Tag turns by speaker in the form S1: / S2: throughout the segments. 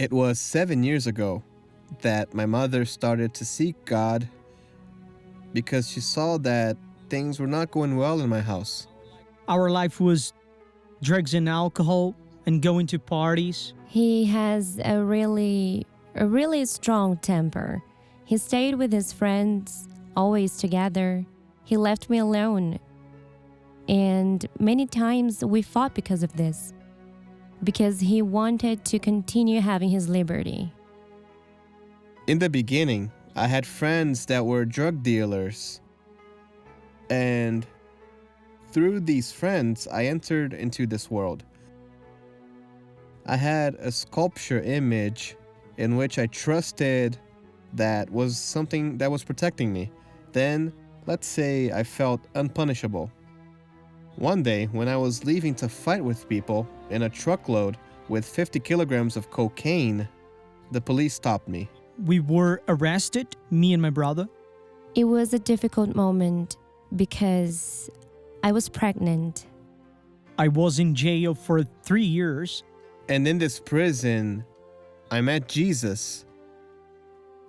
S1: It was 7 years ago that my mother started to seek God because she saw that things were not going well in my house.
S2: Our life was drugs and alcohol and going to parties.
S3: He has a really strong temper. He stayed with his friends, always together. He left me alone. And many times we fought because of this, because he wanted to continue having his liberty.
S1: In the beginning, I had friends that were drug dealers. And through these friends, I entered into this world. I had a sculpture image in which I trusted that was something that was protecting me. Then, let's say I felt unpunishable. One day, when I was leaving to fight with people in a truckload with 50 kilograms of cocaine, the police stopped me.
S2: We were arrested, me and my brother.
S3: It was a difficult moment because I was pregnant.
S2: I was in jail for 3 years.
S1: And in this prison, I met Jesus.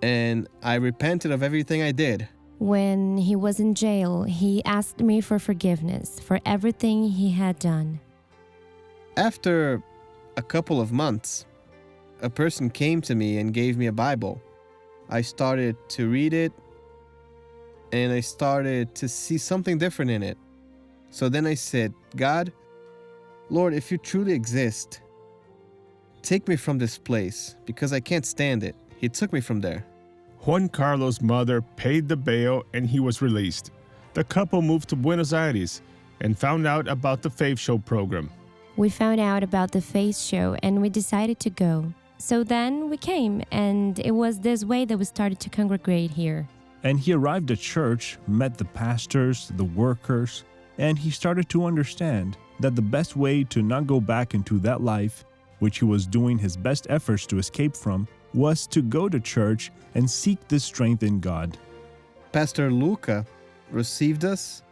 S1: And I repented of everything I did.
S3: When he was in jail, he asked me for forgiveness for everything he had done.
S1: After a couple of months, a person came to me and gave me a Bible. I started to read it, and I started to see something different in it. So then I said, God, Lord, if you truly exist, take me from this place because I can't stand it. He took me from there.
S4: Juan Carlos' mother paid the bail and he was released. The couple moved to Buenos Aires and found out about the Faith Show program.
S3: We found out about the Faith Show and we decided to go. So then we came, and it was this way that we started to congregate here.
S5: And he arrived at church, met the pastors, the workers, and he started to understand that the best way to not go back into that life, which he was doing his best efforts to escape from, was to go to church and seek this strength in God.
S1: Pastor Luca received us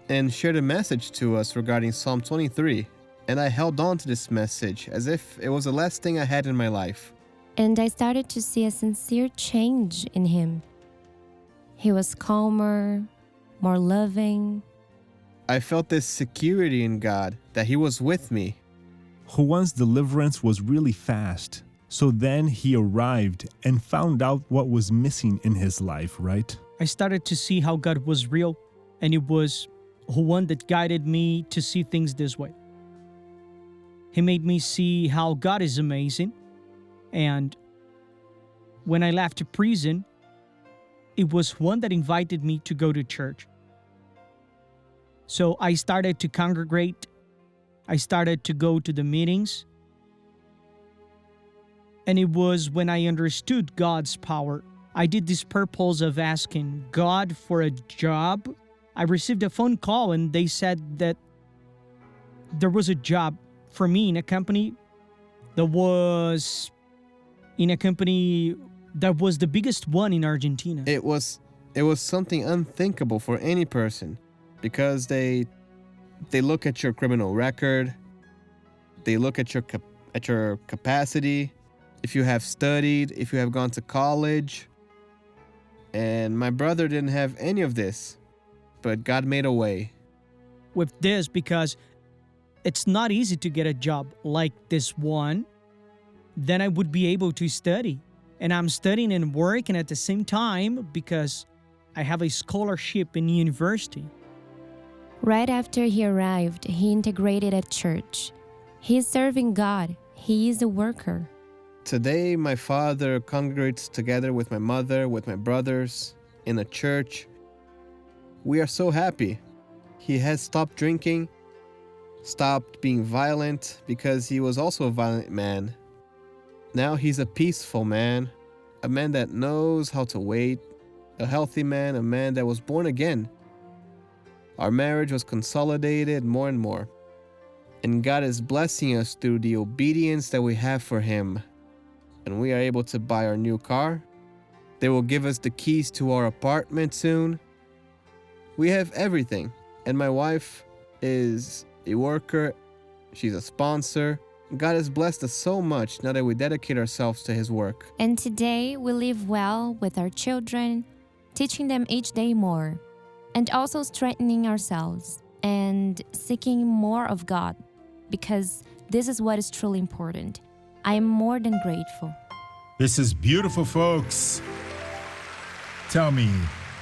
S1: and shared a message to us regarding Psalm 23, and I held on to this message as if it was the last thing I had in my life.
S3: And I started to see a sincere change in him. He was calmer, more loving.
S1: I felt this security in God, that He was with me.
S5: Juan's deliverance was really fast. So then he arrived and found out what was missing in his life, right?
S2: I started to see how God was real, and it was Juan that guided me to see things this way. He made me see how God is amazing, and when I left prison, it was Juan that invited me to go to church. So I started to congregate. I started to go to the meetings. And it was when I understood God's power. I did this purpose of asking God for a job. I received a phone call and they said that there was a job for me in a company that was the biggest one in Argentina.
S1: It was something unthinkable for any person because they look at your criminal record, they look at your capacity, if you have studied, if you have gone to college. And my brother didn't have any of this, but God made a way.
S2: With this, because it's not easy to get a job like this one, then I would be able to study. And I'm studying and working at the same time because I have a scholarship in university.
S3: Right after he arrived, he integrated at church. He's serving God. He is a worker.
S1: Today, my father congregates together with my mother, with my brothers, in a church. We are so happy. He has stopped drinking, stopped being violent because he was also a violent man. Now he's a peaceful man, a man that knows how to wait, a healthy man, a man that was born again. Our marriage was consolidated more and more. And God is blessing us through the obedience that we have for Him. And we are able to buy our new car. They will give us the keys to our apartment soon. We have everything. And my wife is a worker. She's a sponsor. God has blessed us so much now that we dedicate ourselves to His work.
S3: And today we live well with our children, teaching them each day more, and also strengthening ourselves and seeking more of God, because this is what is truly important. I am more than grateful.
S6: This is beautiful, folks. Tell me,